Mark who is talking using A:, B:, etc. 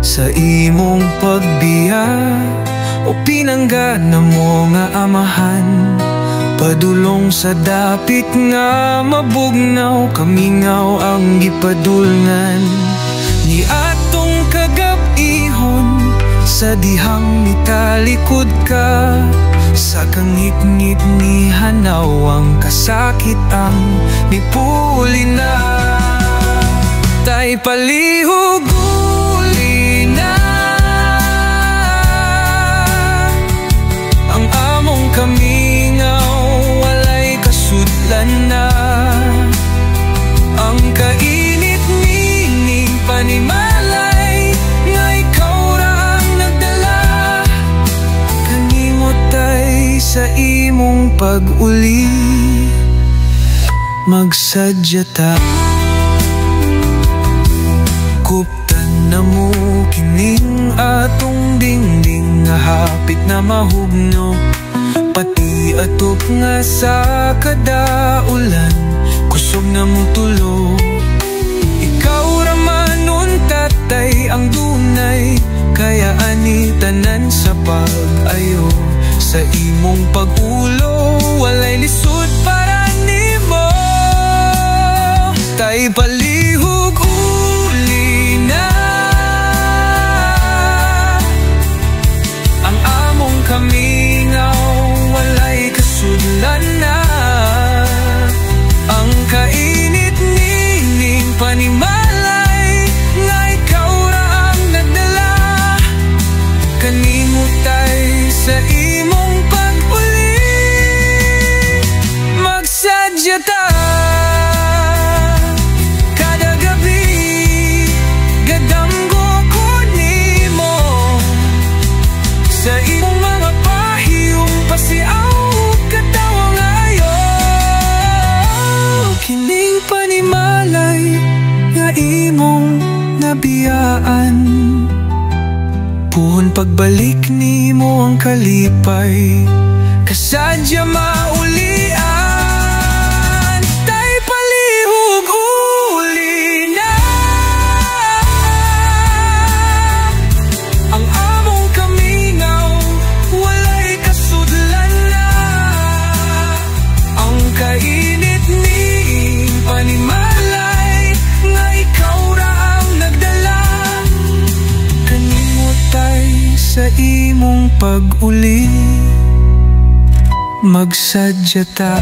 A: sa imong pagbiya o pinanggana mo nga amahan. Padulong sa dapit nga mabugnaw, kamingaw ang gipadulngan. Ni atong kagab-ihon sa dihang nitalikod ka, sa kangit-ngit ni hanaw ang kasakit ang nipuli na. Tay palihug uli na ang among kamingaw, walay kasudlan na. Ang kainit nining panimalay nga ikaw ra ang nagdala, kanimo tay sa imong pag-uli magsadya ta. Kuptan na mo kining atong dingding nga hapit na mahugno, pati atop nga sa kadaulan kusog na mo tulo. Ikaw ramanon tatay ang dunay, kaya ani tanan sa pag-ayo. Sa imong pag-ulo walay lisod para nimo. Tay palihug uli na ang among kamingaw, walay kasudlan na. Ang kainit nining panimalay nga ikaw ra ang nagdala, kanimo tay sa imong pag-uli magsadya ta. Kada gabi gadamgo ko nimo, sa imong mga pahiyong pasiaw katawa ngayo. Kining panimalay nga imong nabiyaan, puhon pagbalik nimo ang kalipay, kasadya maulian. Tay palihug uli na ang among kamingaw, walay kasudlan na. Ang kainit ning panimalay nga ikaw ra ang nagdala, kanimo tay sa imong pag-uli magsadya ta.